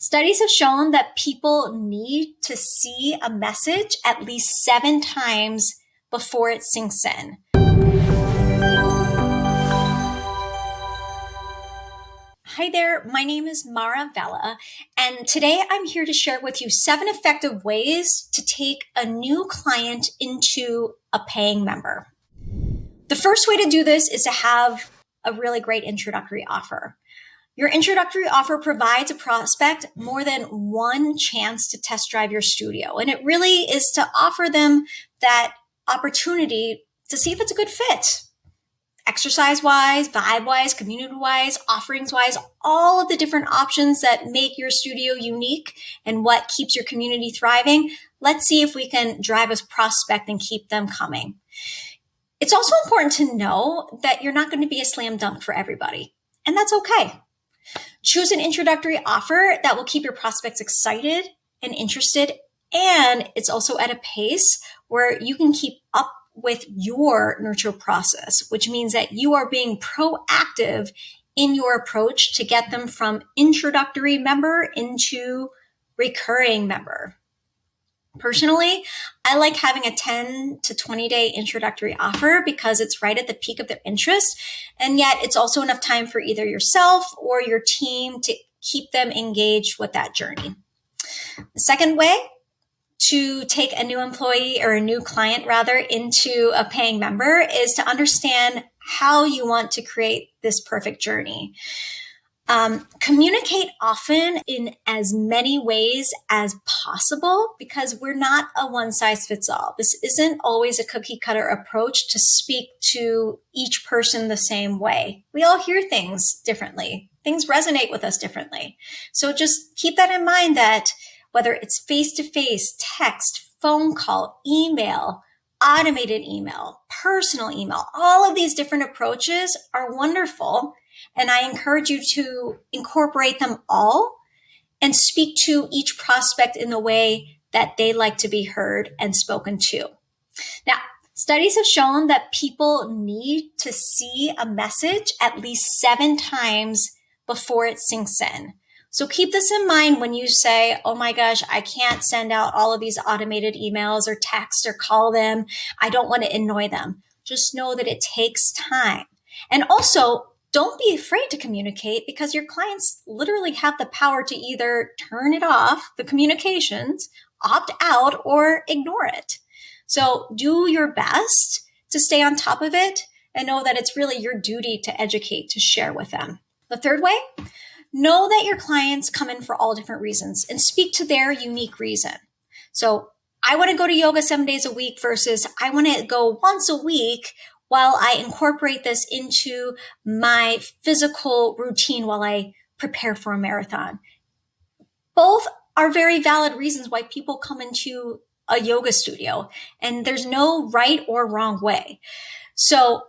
Studies have shown that people need to see a message at least 7 times before it sinks in. Hi there, my name is Maura Vella, and today I'm here to share with you 7 effective ways to take a new client into a paying member. The first way to do this is to have a really great introductory offer. Your introductory offer provides a prospect more than one chance to test drive your studio, and it really is to offer them that opportunity to see if it's a good fit. Exercise-wise, vibe-wise, community-wise, offerings-wise, all of the different options that make your studio unique and what keeps your community thriving. Let's see if we can drive a prospect and keep them coming. It's also important to know that you're not going to be a slam dunk for everybody, and that's okay. Choose an introductory offer that will keep your prospects excited and interested, and it's also at a pace where you can keep up with your nurture process, which means that you are being proactive in your approach to get them from introductory member into recurring member. Personally, I like having a 10 to 20 day introductory offer because it's right at the peak of their interest, and yet it's also enough time for either yourself or your team to keep them engaged with that journey. The second way to take a new employee or a new client rather into a paying member is to understand how you want to create this perfect journey. Communicate often in as many ways as possible because we're not a one size fits all. This isn't always a cookie cutter approach to speak to each person the same way. We all hear things differently. Things resonate with us differently. So just keep that in mind that whether it's face-to-face, text, phone call, email, automated email, personal email, all of these different approaches are wonderful. And I encourage you to incorporate them all and speak to each prospect in the way that they like to be heard and spoken to. Now, studies have shown that people need to see a message at least 7 times before it sinks in. So keep this in mind when you say, oh my gosh, I can't send out all of these automated emails or text or call them. I don't want to annoy them. Just know that it takes time. And also, don't be afraid to communicate because your clients literally have the power to either turn it off, the communications, opt out, or ignore it. So do your best to stay on top of it and know that it's really your duty to educate, to share with them. The third way, know that your clients come in for all different reasons and speak to their unique reason. So I want to go to yoga 7 days a week versus I want to go once a week while I incorporate this into my physical routine while I prepare for a marathon. Both are very valid reasons why people come into a yoga studio, and there's no right or wrong way. So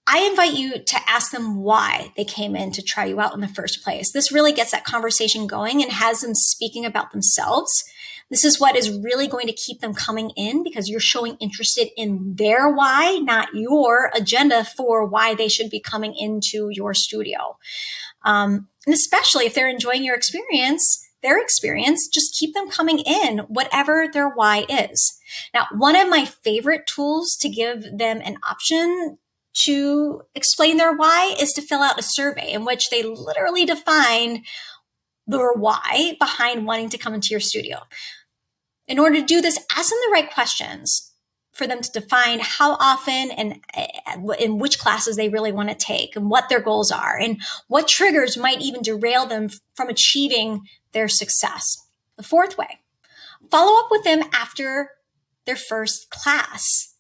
I invite you to ask them why they came in to try you out in the first place. This really gets that conversation going and has them speaking about themselves. This is what is really going to keep them coming in because you're showing interested in their why, not your agenda for why they should be coming into your studio. And especially if they're enjoying your experience, their experience, just keep them coming in, whatever their why is. Now, one of my favorite tools to give them an option to explain their why is to fill out a survey in which they literally define their why behind wanting to come into your studio. In order to do this, ask them the right questions for them to define how often and in which classes they really want to take and what their goals are and what triggers might even derail them from achieving their success. The fourth way, follow up with them after their first class.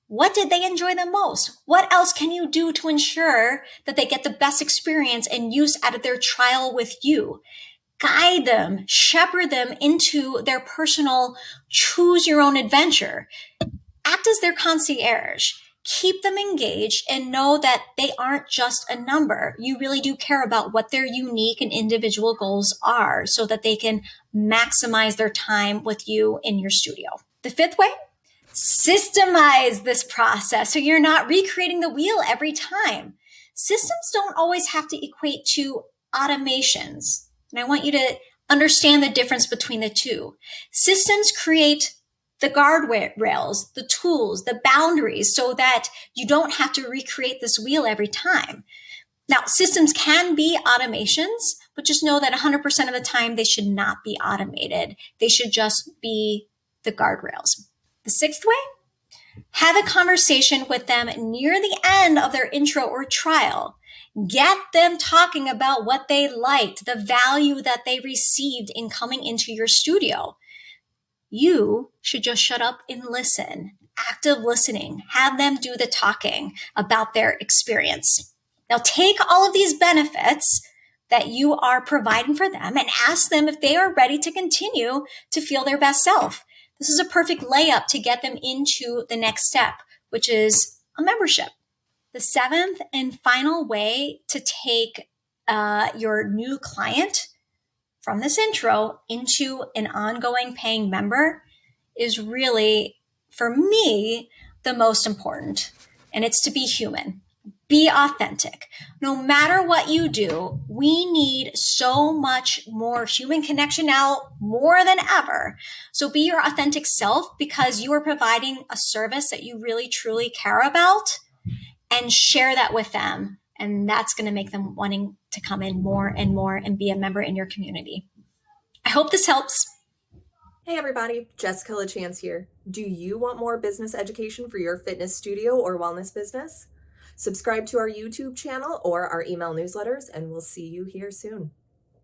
What did they enjoy the most? What else can you do to ensure that they get the best experience and use out of their trial with you? Guide them, shepherd them into their personal choose your own adventure. Act as their concierge. Keep them engaged and know that they aren't just a number. You really do care about what their unique and individual goals are so that they can maximize their time with you in your studio. The fifth way, systemize this process so you're not recreating the wheel every time. Systems don't always have to equate to automations. And I want you to Understand the difference between the two. Systems create the guardrails, the tools, the boundaries so that you don't have to recreate this wheel every time. Now, systems can be automations, but just know that 100% of the time they should not be automated. They should just be the guardrails. The sixth way, have a conversation with them near the end of their intro or trial. Get them talking about what they liked, the value that they received in coming into your studio. You should just shut up and listen. Active listening. Have them do the talking about their experience. Now take all of these benefits that you are providing for them and ask them if they are ready to continue to feel their best self. This is a perfect layup to get them into the next step, which is a membership. The seventh and final way to take your new client from this intro into an ongoing paying member is really, for me, the most important. And it's to be human. Be authentic. No matter what you do, we need so much more human connection now more than ever. So be your authentic self because you are providing a service that you really truly care about, and share that with them. And that's going to make them wanting to come in more and more and be a member in your community. I hope this helps. Hey everybody, Jessica LaChance here. Do you want more business education for your fitness studio or wellness business? Subscribe to our YouTube channel or our email newsletters, and we'll see you here soon.